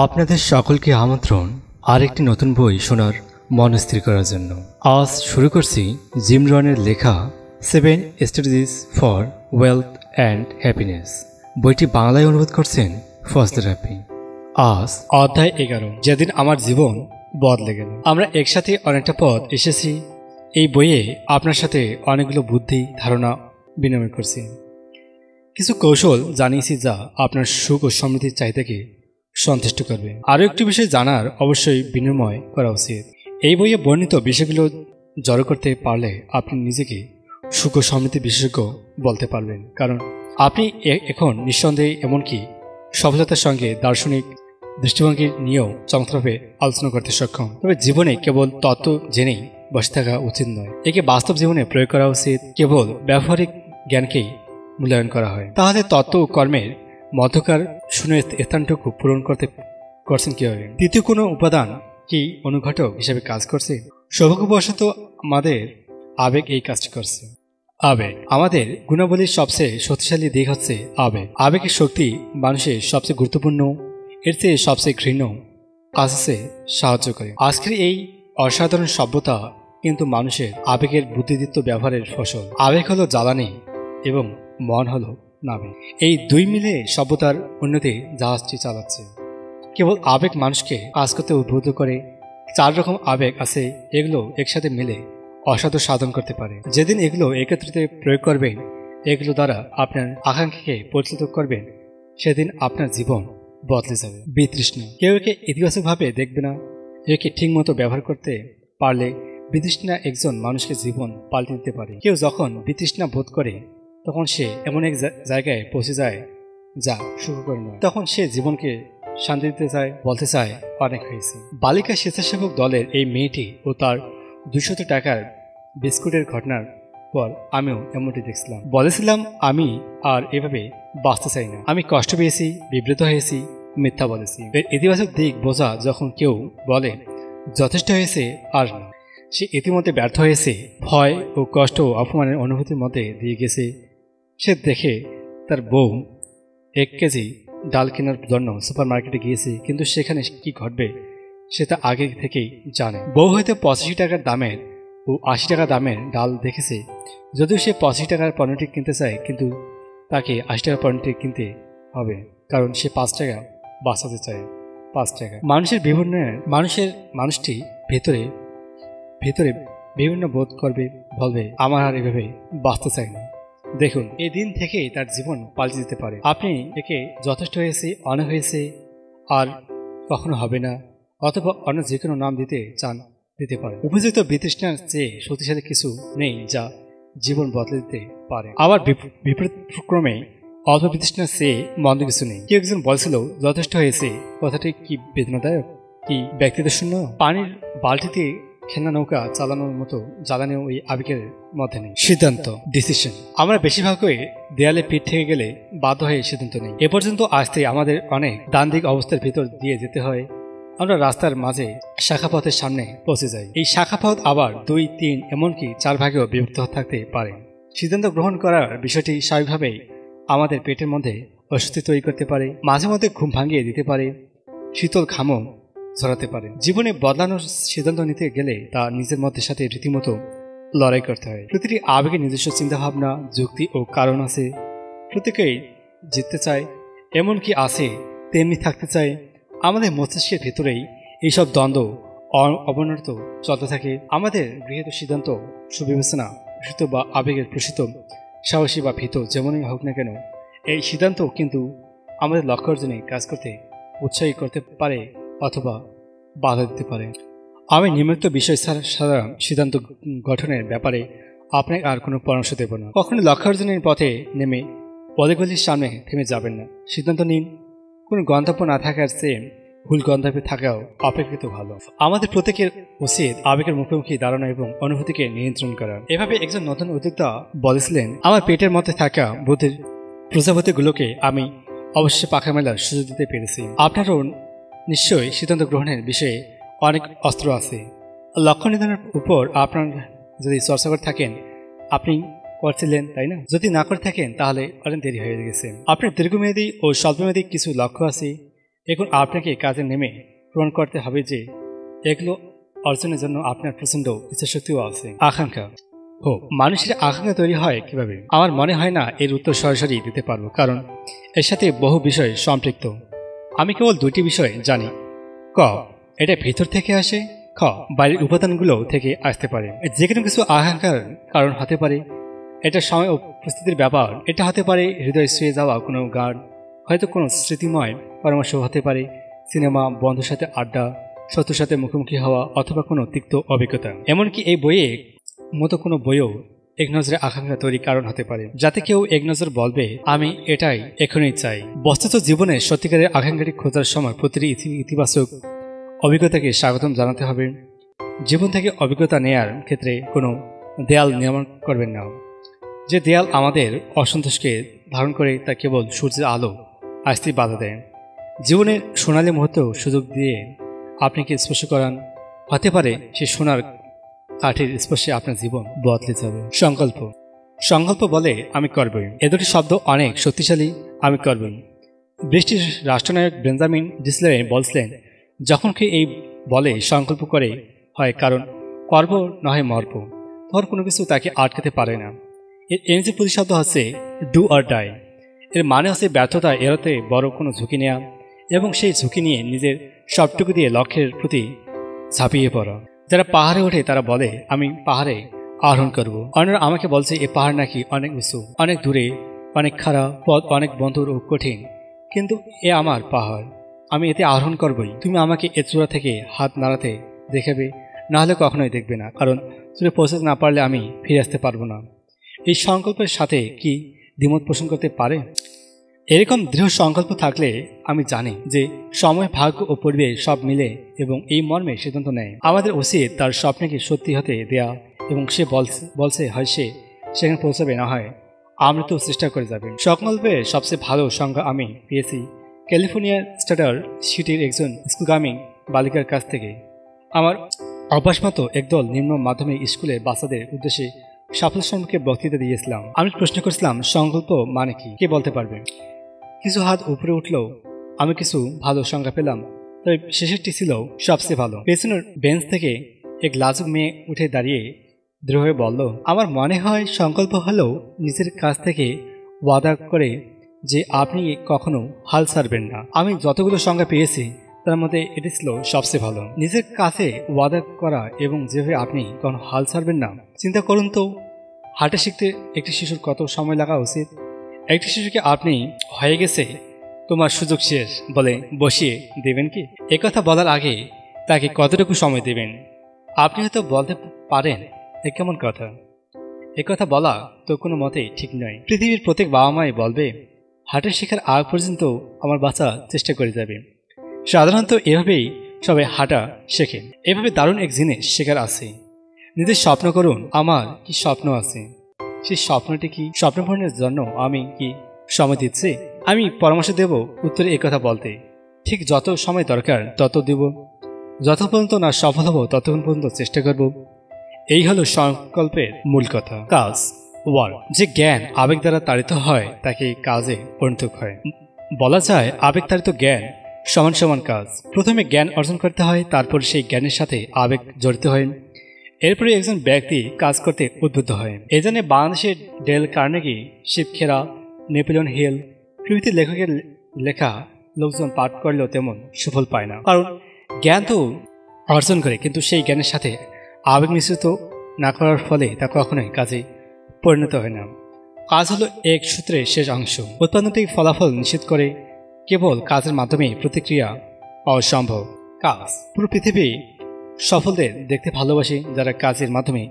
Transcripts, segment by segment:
আপনাদের সকলকে আমন্ত্রণ আরেকটি নতুন বই শোনার মন স্থির করার জন্য। আজ শুরু করছি জিম রনের লেখা 7 strategies for wealth and happiness. বইটি বাংলায় অনুবাদ করছেন ফজলে রাব্বি। আজ অধ্যায় 11, যেদিন আমার জীবন বদলে গেল। আমরা একসাথে অনেকটা পথ এসেছি। এই বইয়ে আপনার সাথে অনেকগুলো বুদ্ধি ধারণা বিনিময় করছি, কিছু কৌশল জানিয়েছি যা আপনার সুখ ও সমৃদ্ধির চাহিদাকে সন্তুষ্ট করবে। আরও একটি বিষয় জানার অবশ্যই বিনিময় করা উচিত। এই বইয়ে বর্ণিত বিষয়গুলো জড়ো করতে পারলে আপনি নিজেকে সুখ ও সমৃদ্ধির বিশেষজ্ঞ বলতে পারবেন, কারণ আপনি এখন নিঃসন্দেহে এমনকি সফলতার সঙ্গে দার্শনিক দৃষ্টিভঙ্গি নিয়েও চমৎকারভাবে আলোচনা করতে সক্ষম। তবে জীবনে কেবল তত্ত্ব জেনেই বসে থাকা উচিত নয়, একে বাস্তব জীবনে প্রয়োগ করা উচিত। কেবল ব্যবহারিক জ্ঞানকেই মূল্যায়ন করা হয়, তাহলে তত্ত্ব ও কর্মের মধ্যকার শূন্য স্থানটুকু পূরণ করছেন কিভাবে? তৃতীয় কোনো উপাদান কি অনুঘটক হিসেবে কাজ করছে? সৌভাগ্যবশত আমাদের আবেগ এই কাজটি করছে। আবেগ আমাদের গুণাবলীর সবচেয়ে শক্তিশালী দিক হচ্ছে আবেগ। আবেগের শক্তি মানুষের সবচেয়ে গুরুত্বপূর্ণ, এর চেয়ে সবচেয়ে ঘৃণ্য কাজ হচ্ছে সাহায্য করে। আজকের এই অসাধারণ সভ্যতা কিন্তু মানুষের আবেগের বুদ্ধিদীপ্ত ব্যবহারের ফসল। আবেগ হলো জ্বালানি এবং মন হলো নাবিক। এই দুই মিলে সভ্যতার উন্নতি জাহাজটি চালাচ্ছে। কেবল আবেগ মানুষকে কাজ করতে উদ্বুদ্ধ করে। 4 রকম আবেগ আছে, এগুলো একসাথে মিলে অসাধু সাধন করতে পারে। যেদিন এগুলো একত্রিত প্রয়োগ করবেন, এগুলো দ্বারা আপনার আকাঙ্ক্ষাকে পরিচালিত করবেন, সেদিন আপনার জীবন বদলে যাবে। বিতৃষ্ণা কেউ একে ইতিবাচকভাবে দেখবে না। একে ঠিক মতো ব্যবহার করতে পারলে বিতৃষ্ণা একজন মানুষকে জীবন পাল্টে দিতে পারে। কেউ যখন বিতৃষ্ণা বোধ করে তখন সে এমন এক জায়গায় পৌঁছে যায় যা সুখকর নয়। তখন সে জীবনকে শান্তি দিতে চায়, বলতে চায় অনেক হয়েছে। বালিকা স্বেচ্ছাসেবক দলের এই মেয়েটি ও তার 200 টাকার বিস্কুটের ঘটনার পর আমিও এমনটি দেখছিলাম। বলেছিলাম আমি আর এভাবে বাঁচতে চাই না। আমি কষ্ট পেয়েছি, বিব্রত হয়েছি, মিথ্যা বলেছি। এর ইতিবাচক দিক বোঝা যখন কেউ বলে যথেষ্ট হয়েছে আর না, সে ইতিমধ্যে ব্যর্থ হয়েছে। ভয় ও কষ্ট ও অপমানের অনুভূতির মধ্যে দিয়ে গেছে। সে দেখে তার বউ 1 কেজি ডাল কেনার জন্য সুপার মার্কেটে গিয়েছে, কিন্তু সেখানে কি ঘটবে সেটা আগে থেকেই জানে। বউ হয়তো 85 টাকার দামের ও 80 টাকা দামের ডাল দেখেছে। যদিও সে 85 টাকার পণ্যটি কিনতে চায়, কিন্তু তাকে 80 টাকার পণ্যটি কিনতে হবে, কারণ সে 5 টাকা বাঁচাতে চায়। 5 টাকা মানুষটি ভেতরে বিভিন্ন বোধ করবে, বলবে আমার আর এভাবে বাঁচতে চাই না। দেখুন, এই দিন থেকেই তার জীবন পাল্টে দিতে পারে। আপনি একে যথেষ্ট হয়েছে, অনেক হয়েছে, আর কখনো হবে না, অথবা অন্য যে কোনো নাম দিতে চান দিতে পারে। উপযুক্ত বিতৃষ্ণার চেয়ে শক্তিশালী কিছু নেই যা জীবন বদলে দিতে পারে। আবার বিপরীতক্রমে অল্প বিতৃষ্ণার চেয়ে মন্দ কিছু নেই। কেউ একজন বলছিল যথেষ্ট হয়েছে, কথাটি কি বেদনাদায়ক, কি ব্যক্তিত্ব শূন্য? পানির বালতিতে খেলনা নৌকা চালানোর মতো জ্বালানিও ওই আবেগের মধ্যে নেই। সিদ্ধান্ত, ডিসিশন। আমরা বেশিরভাগই দেয়ালে পিঠ থেকে গেলে বাধ্য হয়ে সিদ্ধান্ত নেই। এ পর্যন্ত আসতে আমাদের অনেক দ্বান্দ্বিক অবস্থার ভিতর দিয়ে যেতে হয়। আমরা রাস্তার মাঝে শাখাপথের সামনে পৌঁছে যাই। এই শাখাপথ আবার 2, 3 এমনকি 4 ভাগেও বিভক্ত থাকতে পারে। সিদ্ধান্ত গ্রহণ করার বিষয়টি স্বাভাবিকভাবেই আমাদের পেটের মধ্যে অস্বস্তি তৈরি করতে পারে, মাঝে মধ্যে ঘুম ভাঙিয়ে দিতে পারে, শীতল ঘামও ঝরাতে পারে। জীবনে বদলানোর সিদ্ধান্ত নিতে গেলে তা নিজের মধ্যে সাথে রীতিমতো লড়াই করতে হয়। প্রতিটি আবেগের নিজস্ব চিন্তাভাবনা, যুক্তি ও কারণ আছে। প্রত্যেকেই জিততে চায়, এমনকি আছে তেমনি থাকতে চায়। আমাদের মস্তিষ্কের ভেতরেই এইসব দ্বন্দ্ব অবনত চলতে থাকে। আমাদের গৃহীত সিদ্ধান্ত, সুবিবেচনা, প্রসিত বা আবেগের প্রসিত, সাহসী বা ভীত যেমনই হোক না কেন, এই সিদ্ধান্ত কিন্তু আমাদের লক্ষ্য অর্জনে কাজ করতে উৎসাহী করতে পারে অথবা বাধা দিতে পারে। আমি নিম্নোক্ত বিষয় ছাড়া সিদ্ধান্ত গঠনের ব্যাপারে আপনাকে আর কোনো পরামর্শ দেব না। কখনো লক্ষ্য অর্জনের পথে নেমে অলিগলির সামনে থেমে যাবেন না। সিদ্ধান্ত নিন। কোনো গন্তব্য না থাকার চেয়ে ভুল গন্তব্যে থাকাও অপেক্ষিত ভালো। আমাদের প্রত্যেকের উচিত আবেগের মুখোমুখি দাঁড়ানো এবং অনুভূতিকে নিয়ন্ত্রণ করা। এভাবে একজন নতুন উদ্যোক্তা বলেছিলেন, আমার পেটের মধ্যে থাকা বুদ্ধির প্রজাপতিগুলোকে আমি অবশ্যই পাখা মেলার সুযোগ দিতে পেরেছি। আপনারও নিশ্চয়ই সিদ্ধান্ত গ্রহণের বিষয়ে অনেক অস্ত্র আছে। লক্ষ্য নির্ধারণের উপর আপনার যদি চর্চা করে থাকেন, আপনি করছিলেন, তাই না? যদি না করে থাকেন তাহলে অনেক দেরি হয়ে গেছে। আপনার দীর্ঘমেয়াদী ও স্বল্পমেয়াদী কিছু লক্ষ্য আছে, এখন আপনাকে কাজে নেমে প্রমাণ করতে হবে যে এগুলো অর্জনের জন্য আপনার প্রচন্ড ইচ্ছাশক্তিও আছে। আকাঙ্ক্ষা মানুষের আকাঙ্ক্ষা তৈরি হয় কিভাবে? আমার মনে হয় না এর উত্তর সরাসরি দিতে পারবো, কারণ এর সাথে বহু বিষয় সম্পৃক্ত। আমি কেবল দুইটি বিষয় জানি। ক, এটা ভিতর থেকে আসে। খ, বাইরের উপাদানগুলো থেকে আসতে পারে। যে কোনো কিছু আকাঙ্ক্ষার কারণ হতে পারে। এটা সময় ও পরিস্থিতির ব্যাপার। এটা হতে পারে হৃদয় ছুঁয়ে যাওয়া কোনো গান, হয়তো কোনো স্মৃতিময় পরামর্শ হতে পারে, সিনেমা, বন্ধুর সাথে আড্ডা, শত্রুর সাথে মুখোমুখি হওয়া, অথবা কোনো তিক্ত অভিজ্ঞতা। এমনকি এই বইয়ে মতো কোনো বইও এক নজরে আকাঙ্ক্ষা তৈরি কারণ হতে পারে, যাতে কেউ এক নজর বলবে আমি এটাই এখনই চাই। বস্তুত জীবনে সত্যিকারের আকাঙ্ক্ষাটি খোঁজার সময় প্রতিটি ইতিবাচক অভিজ্ঞতাকে স্বাগতম জানাতে হবে। জীবন থেকে অভিজ্ঞতা নেয়ার ক্ষেত্রে কোনো দেয়াল নির্মাণ করবেন না। যে দেয়াল আমাদের অসন্তোষকে ধারণ করে তা কেবল সূর্যের আলো আসতে বাধা দেয়। জীবনের সোনালী মুহূর্তেও সুযোগ দিয়ে আপনাকে স্পর্শ করান, হতে পারে সে সোনার কাঠের স্পর্শে আপনার জীবন বদলে যাবে। সংকল্প সংকল্প বলে আমি করবই। এ দুটি শব্দ অনেক শক্তিশালী। আমি করবই। ব্রিটিশ রাষ্ট্রনায়ক বেঞ্জামিন ডিসলে বলছিলেন, যখন কেউ এই বলে সংকল্প করে হয় কারণ করব নয় মরব, তখন কোনো কিছু তাকে আটকাতে পারে না। এর ইংরেজি প্রতিশব্দ হচ্ছে ডু অর ডাই। এর মানে হচ্ছে ব্যর্থতা এড়াতে বড় কোনো ঝুঁকি নেওয়া এবং সেই ঝুঁকি নিয়ে নিজের সবটুকু দিয়ে লক্ষ্যের প্রতি ঝাঁপিয়ে পড়া। যারা পাহাড়ে ওঠে তারা বলে আমি পাহাড়ে আরোহণ করব। অন্যরা আমাকে বলছে এ পাহাড় নাকি অনেক উঁচু, অনেক দূরে, অনেক খারাপ, পথ অনেক বন্ধুর ও কঠিন, কিন্তু এ আমার পাহাড়, আমি এতে আরোহণ করবই। তুমি আমাকে এ চূড়া থেকে হাত নাড়াতে দেখাবে, না হলে কখনোই দেখবে না, কারণ চূড়ে পৌঁছাতে না পারলে আমি ফিরে আসতে পারবো না। এই সংকল্পের সাথে কি দ্বিমত পোষণ করতে পারে? এরকম দৃঢ় সংকল্প থাকলে আমি জানি যে সময়, ভাগ্য ও পরিবেশ সব মিলে এবং এই মর্মে সিদ্ধান্ত নেয়। আমাদের উচিত তার স্বপ্নকে সত্যি হতে দেয়া এবং সে বলছে হয় সে সেখানে পৌঁছাবে, না হয় আমরা তো চেষ্টা করে যাবেন। সংকল্পের সবচেয়ে ভালো সংজ্ঞা আমি পেয়েছি ক্যালিফোর্নিয়ার স্টাডার সিটির একজন স্কুলগামী বালিকার কাছ থেকে। আমার অভ্যাস মতো একদল নিম্ন মাধ্যমিক স্কুলের বাচ্চাদের উদ্দেশ্যে সাফল্য সম্পর্কে বক্তৃতা দিয়েছিলাম। আমি প্রশ্ন করেছিলাম সংকল্প মানে কি, কে বলতে পারবে? কিছু হাত উপরে উঠল। আমি কিছু ভালো সংজ্ঞা পেলাম, তবে শেষেরটি ছিল সবচেয়ে ভালো। পেছনের বেঞ্চ থেকে এক লাজুক মেয়ে উঠে দাঁড়িয়ে দৃঢ় হয়ে বলল, আমার মনে হয় সংকল্প হলো নিজের কাছ থেকে ওয়াদা করে যে আপনি কখনো হাল ছাড়বেন না। আমি যতগুলো সংজ্ঞা পেয়েছি তার মধ্যে এটি ছিল সবচেয়ে ভালো। নিজের কাছে ওয়াদা করা এবং যেভাবে আপনি কখনো হাল ছাড়বেন না। চিন্তা করুন তো, হাঁটা শিখতে একটি শিশুর কত সময় লাগা উচিত? একটি শিশুকে আপনি হয়ে গেছে তোমার সুযোগ শেষ বলে বসিয়ে দেবেন কি? একথা বলার আগে তাকে কতটুকু সময় দেবেন? আপনি হয়তো বলতে পারেন এ কেমন কথা, একথা বলা তো কোনো মতেই ঠিক নয়। পৃথিবীর প্রত্যেক বাবা মাই বলবে হাঁটা শেখার আগ পর্যন্ত আমার বাচ্চা চেষ্টা করে যাবে। সাধারণত এভাবেই সবাই হাঁটা শেখে। এভাবে দারুণ এক জিনিস শেখার আছে। নিজের স্বপ্ন করুন, আমার কি স্বপ্ন আছে, সেই স্বপ্নটি কি, স্বপ্ন পূরণের জন্য আমি কি সময় দিচ্ছি? আমি পরামর্শ দেব উত্তরে একথা বলতে, ঠিক যত সময় দরকার তত দেব, যত পর্যন্ত না সফল হব ততক্ষণ পর্যন্ত চেষ্টা করব। এই হলো সংকল্পের মূল কথা। কাজ, ওয়ার্ক। যে জ্ঞান আবেগ দ্বারা তাড়িত হয় তাকে কাজে পরিণত হয়। বলা যায় আবেগ তাড়িত জ্ঞান সমান সমান কাজ। প্রথমে জ্ঞান অর্জন করতে হয়, তারপর সেই জ্ঞানের সাথে আবেগ জড়িত হয়, এরপরে একজন ব্যক্তি কাজ করতে উদ্বুদ্ধ হয়। এই জন্য বাংলাদেশের Dale Carnegie, Shiv Khera, Napoleon Hill প্রভৃতি লেখকের লেখা লোকজন পাঠ করলেও তেমন সুফল পায় না, কারণ জ্ঞান তো অর্জন করে কিন্তু সেই জ্ঞানের সাথে আবেগ মিশ্রিত না করার ফলে তা কখনোই কাজে পরিণত হয় না। কাজ হলো এক সূত্রের শেষ অংশ। উৎপাদনটি ফলাফল নিশ্চিত করে, কেবল কাজের মাধ্যমে প্রতিক্রিয়া পাওয়া সম্ভব। কাজ। পুরো পৃথিবী সফলদের দেখতে ভালোবাসে, যারা কাজের মাধ্যমে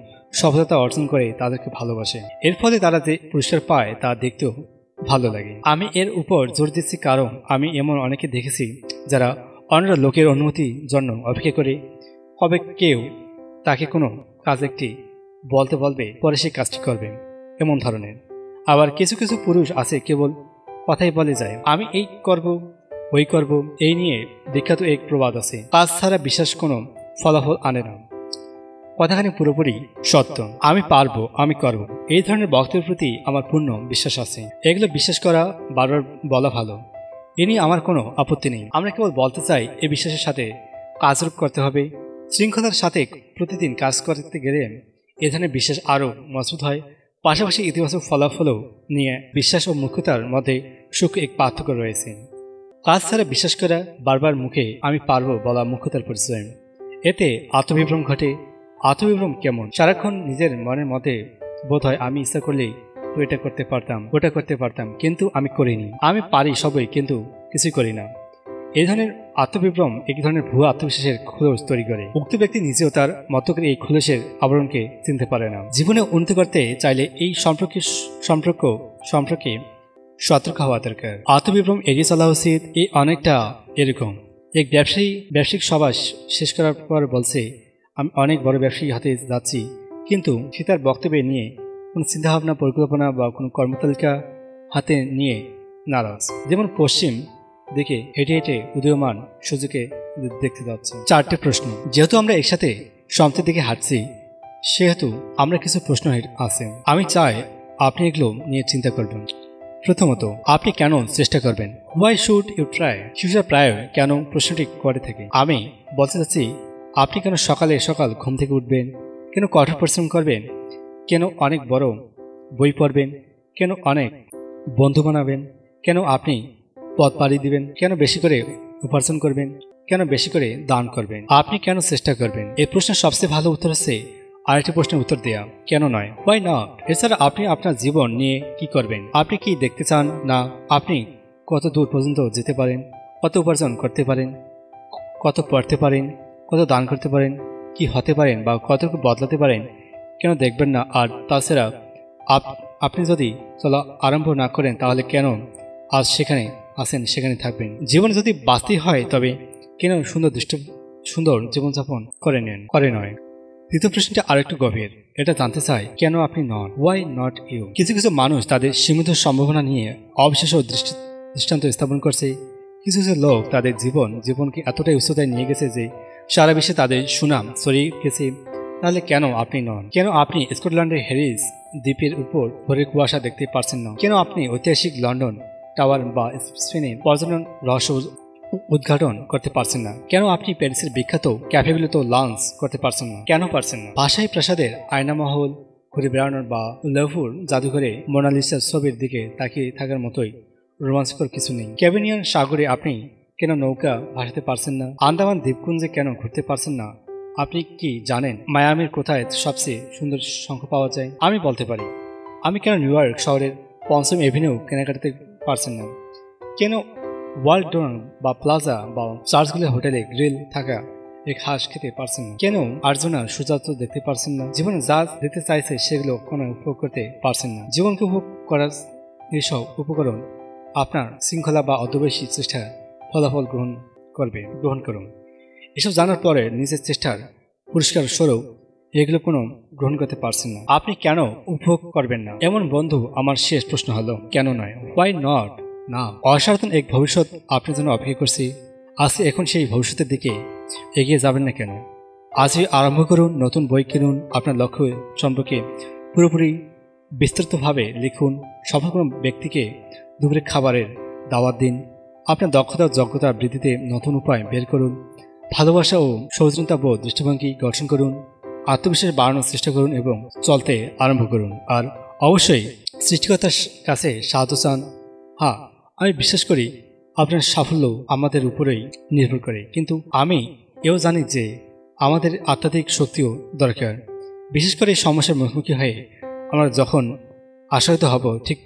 সফলতা অর্জন করে তাদেরকে ভালোবাসে। এর ফলে তারা যে পুরস্কার পায় তা দেখতেও ভালো লাগে। আমি এর উপর জোর দিচ্ছি কারণ আমি এমন অনেকে দেখেছি যারা অন্য লোকের অনুমতির জন্য অপেক্ষা করে, কবে কেউ তাকে কোনো কাজ একটি বলতে বলবে পরে সে কাজটি করবে, এমন ধরনের। আবার কিছু কিছু পুরুষ আছে কেবল কথাই বলে যায় আমি এই করব ওই করব। এই নিয়ে বিখ্যাত এক প্রবাদ আছে, কাজ ছাড়া বিশ্বাস কোনো ফলাফল আনে না। কথাখানি পুরোপুরি সত্য। আমি পারবো, আমি করব, এই ধরনের বক্তব্যের প্রতি আমার পূর্ণ বিশ্বাস আছে। এগুলো বিশ্বাস করা বারবার বলা ভালো, এ নিয়ে আমার কোনো আপত্তি নেই। আমরা কেবল বলতে চাই এই বিশ্বাসের সাথে কাজ করতে হবে। শৃঙ্খলার সাথে প্রতিদিন কাজ করতে গেলে এ ধরনের বিশ্বাস আরও মজবুত হয়। পাশাপাশি ইতিবাচক ফলাফলও নিয়ে বিশ্বাস ও মুখ্যতার মধ্যে সুখ এক পার্থক্য রয়েছে। কাজ ছাড়া বিশ্বাস করা, বারবার মুখে আমি পারবো বলা মুখ্যতার পরিচয়। এতে আত্মবিভ্রম ঘটে। আত্মবিভ্রম কেমন? সারাক্ষণ নিজের মনের মধ্যে বোধ হয় আমি ইচ্ছা করলেই তো এটা করতে পারতাম, ওটা করতে পারতাম, কিন্তু আমি করিনি। আমি পারি সবই, কিন্তু কিছুই করি না। এই ধরনের আত্মবিভ্রম এক ধরনের ভুয়া আত্মবিশ্বাসের খোলস তৈরি করে। উক্ত ব্যক্তি নিজেও তার মতো করে এই খোলসের আবরণকে চিনতে পারে না। জীবনে উন্নতি করতে চাইলে এই সম্পর্কে সতর্ক হওয়া দরকার। আত্মবিভ্রম এড়িয়ে চলা উচিত। এই অনেকটা এরকম এক ব্যবসায়িক সভা শেষ করার পর বলছে, আমি অনেক বড় ব্যবসায়ী হাতে যাচ্ছি, কিন্তু সে তার বক্তব্যে নিয়ে কোনো চিন্তাভাবনা, পরিকল্পনা বা কোনো কর্মতালিকা হাতে নিয়ে নারাজ। যেমন পশ্চিম দিকে হেঁটে হেঁটে উদীয়মান সূর্যকে দেখতে যাচ্ছে। 4টে প্রশ্ন। যেহেতু আমরা একসাথে সমাপ্তির দিকে হাঁটছি, সেহেতু আমরা কিছু প্রশ্ন আছে। আমি চাই আপনি এগুলো নিয়ে চিন্তা করবেন। প্রথমত, আপনি কেন চেষ্টা করবেন? Why should you try? শিশুরা প্রায় কেন প্রশ্নটি করে থাকে। আমি বলতে চাচ্ছি, আপনি কেন সকাল ঘুম থেকে উঠবেন? কেন কঠোর পরিশ্রম করবেন? কেন অনেক বড় বই পড়বেন? কেন অনেক বন্ধু বানাবেন? কেন আপনি পথ পাড়ি দিবেন? কেন বেশি করে উপার্জন করবেন? কেন বেশি করে দান করবেন? আপনি কেন চেষ্টা করবেন? এই প্রশ্নের সবচেয়ে ভালো উত্তর হচ্ছে আরেকটি প্রশ্নের উত্তর দেয়া, কেন নয়? Why not? এছাড়া আপনি আপনার জীবন নিয়ে কি করবেন? আপনি কি দেখতে চান না? আপনি কত দূর পর্যন্ত যেতে পারেন? কত উপার্জন করতে পারেন? কত পড়তে পারেন? কত দান করতে পারেন? কি হতে পারেন বা কতটুকু বদলাতে পারেন? কেন দেখবেন না? আর তাছাড়া আপনি যদি চলা আরম্ভ না করেন, তাহলে কেন আজ সেখানে আছেন, সেখানে থাকবেন? জীবনে যদি বাঁচতে হয়, তবে কেন সুন্দর জীবনযাপন করে নয়? দ্বিতীয় প্রশ্নটা আরো একটু গভীর। এটা জানতে চাই, কেন আপনি নন? Why not you? কিছু কিছু মানুষ তাদের সীমিত সম্ভাবনা নিয়ে অবিশ্বাস্য দৃষ্টান্ত স্থাপন করছে। কিছু কিছু লোক তাদের জীবনকে এতটাই উচ্চতায় নিয়ে গেছে যে সারা বিশ্বে তাদের সুনাম ছড়িয়ে গেছে। তাহলে কেন আপনি নন? কেন আপনি স্কটল্যান্ডের হ্যারিস দ্বীপের উপর ভোরের কুয়াশা দেখতে পারছেন না? কেন আপনি ঐতিহাসিক লন্ডন টাওয়ার বা স্পেনের পর্যটন রহস্য উদ্ঘাটন করতে পারছেন না? কেন আপনি প্যারিসের বিখ্যাত ক্যাফেগুলোতে লাঞ্চ করতে পারছেন না? কেন পারছেন না? বাসায় প্রাসাদের আয়নামহল ঘুরে বেড়ানোর বা লভুর জাদুঘরে মোনালিসার ছবির দিকে তাকিয়ে থাকার মতোই রোমাঞ্চকর কিছু নেই। ক্যারিবিয়ান সাগরে আপনি কেন নৌকা ভাসাতে পারছেন না? আন্দামান দ্বীপপুঞ্জে কেন ঘুরতে পারছেন না? আপনি কি জানেন মায়ামির কোথায় সবচেয়ে সুন্দর শঙ্খ পাওয়া যায়? আমি বলতে পারি, আমি কেন নিউ ইয়র্ক শহরের ৫ম এভিনিউ কেনাকাটাতে পারছেন না? কেন ওয়ালটন বা প্লাজা বা চার্চগুলোর হোটেলে গ্রিল থাকা এক হাঁস খেতে পারছেন না? কেন আর্জুনার সূর্যাস্ত দেখতে পারছেন না? জীবনে যা দিতে চাইছে সেগুলো কোনো উপভোগ করতে পারছেন না? জীবনকে উপভোগ করার এইসব উপকরণ আপনার শৃঙ্খলা বা অধ্যবসায়ী চেষ্টার ফলাফল গ্রহণ করুন। এসব জানার পরে নিজের চেষ্টার পুরস্কার স্বরূপ এগুলো কোনো গ্রহণ করতে পারছেন না। আপনি কেন উপভোগ করবেন না? এমন বন্ধু, আমার শেষ প্রশ্ন হলো, কেন নয়? Why not? না, অসাধারণ এক ভবিষ্যৎ আপনার জন্য অপেক্ষা করছি। আজকে এখন সেই ভবিষ্যতের দিকে এগিয়ে যাবেন না কেন? আজই আরম্ভ করুন, নতুন বই কিনুন, আপনার লক্ষ্য সম্পর্কে পুরোপুরি বিস্তৃতভাবে লিখুন, সফল কোনো ব্যক্তিকে দুপুরে খাবারের দাওয়াত দিন, আপনার দক্ষতা ও যোগ্যতা বৃদ্ধিতে নতুন উপায় বের করুন, ভালোবাসা ও সৌজন্যতাবোধ দৃষ্টিভঙ্গি গঠন করুন, আত্মবিশ্বাস বাড়ানোর চেষ্টা করুন এবং চলতে আরম্ভ করুন। আর অবশ্যই সৃষ্টিকর্তার কাছে সাহায্য চান। হ্যাঁ, আমি বিশ্বাস করি আপনার সাফল্য আমাদের উপরেই নির্ভর করে, কিন্তু আমি এও জানি যে আমাদের আধ্যাত্মিক শক্তিও দরকার। বিশেষ করে সমস্যার মুখোমুখি হয়ে আমরা যখন আশাহত হব, ঠিক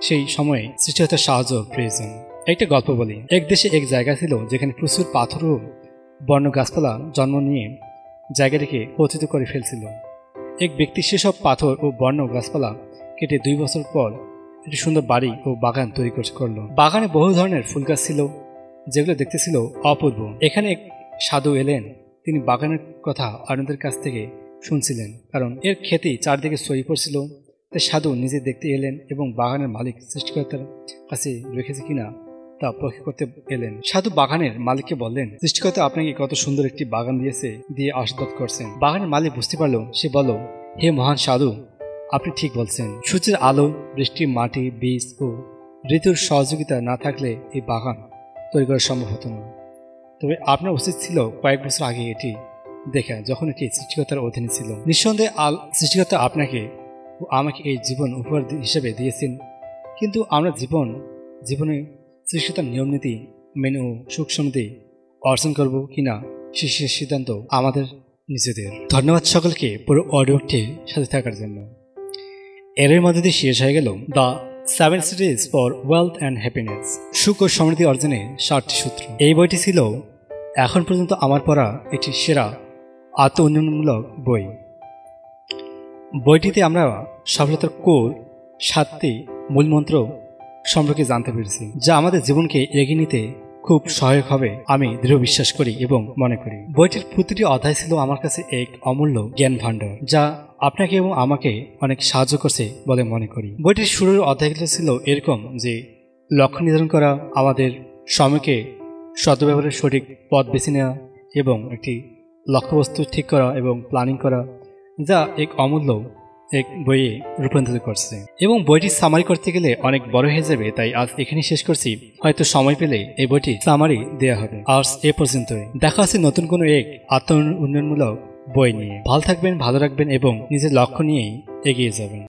সেই সময়ে সৃষ্টিকর্তার সাহায্য প্রয়োজন। একটা গল্প বলি। এক দেশে এক জায়গা ছিল যেখানে প্রচুর পাথর ও বন্য গাছপালা জন্ম নিয়ে জায়গাটিকে পতিত করে ফেলছিল। এক ব্যক্তি সেসব পাথর ও বন্য গাছপালা কেটে 2 বছর পর একটি সুন্দর বাড়ি ও বাগান তৈরি করলো। বাগানে বহু ধরনের ফুল গাছ ছিল, যেগুলো দেখতে ছিল অপূর্ব। এখানে এক সাধু এলেন। তিনি বাগানের কথা অন্যদের কাছ থেকে শুনছিলেন, কারণ এর খ্যাতি চারদিকে ছড়িয়ে পড়ছিল। তাই সাধু নিজে দেখতে এলেন এবং বাগানের মালিক সৃষ্টিকর্তার কাছে রেখেছে কিনা তা পরীক্ষা করতে এলেন। সাধু বাগানের মালিককে বললেন, সৃষ্টিকর্তা আপনাকে কত সুন্দর একটি বাগান দিয়ে আশীর্বাদ করছেন। বাগানের মালিক বুঝতে পারল। সে বলল, হে মহান সাধু, আপনি ঠিক বলছেন। সূর্যের আলো, বৃষ্টি, মাটি, বীজ ও ঋতুর সহযোগিতা না থাকলে এই বাগান তৈরি করা সম্ভব হতো না। তবে আপনার উচিত ছিল কয়েক বছর আগে এটি দেখা, যখন এটি সৃষ্টিকর্তার অধীনে ছিল। নিঃসন্দেহে সৃষ্টিকর্তা আপনাকে ও আমাকে এই জীবন উপহার হিসেবে দিয়েছেন, কিন্তু আমরা জীবনে সৃষ্টিকর্তার নিয়মনীতি মেনে সুখ সমৃদ্ধি অর্জন করব কিনা সেই সিদ্ধান্ত আমাদের নিজেদের। ধন্যবাদ সকলকে পুরো অডিওটির সাথে থাকার জন্য। এর মধ্যে দিয়ে শেষ হয়ে গেল the 7 Strategies for wealth and happiness, সুখ ও সমৃদ্ধি অর্জনের 7টি সূত্র। এই বইটি ছিল এখন পর্যন্ত আমার পড়া একটি সেরা আত্ম উন্নয়নমূলক বই। বইটিতে আমরা সফলতার কোর 7টি মূলমন্ত্র সম্পর্কে জানতে পেরেছি, যা আমাদের জীবনকে এগিয়ে নিতে খুব সহায়ক হবে আমি দৃঢ় বিশ্বাস করি এবং মনে করি। বইটির প্রতিটি অধ্যায় ছিল আমার কাছে এক অমূল্য জ্ঞান ভাণ্ডার, যা আপনাকে এবং আমাকে অনেক সাহায্য করছে বলে মনে করি। বইটির শুরুর অধ্যায়গুলো ছিল এরকম যে লক্ষ্য নির্ধারণ করা, আমাদের সময়কে সদ্ব্যবহারের সঠিক পথ বেছে নেওয়া এবং একটি লক্ষ্যবস্তু ঠিক করা এবং প্ল্যানিং করা, যা এক অমূল্য এক বইয়ে রূপান্তরিত করছে। এবং বইটি সামারি করতে গেলে অনেক বড় হয়ে যাবে, তাই আজ এখানে শেষ করছি। হয়তো সময় পেলে এই বইটি সামারি দেওয়া হবে। আজ এ পর্যন্তই। দেখা আছে নতুন কোনো এক আত্ম উন্নয়নমূলক বই নিয়ে। ভালো থাকবেন, ভালো রাখবেন এবং নিজের লক্ষ্য নিয়েই এগিয়ে যাবেন।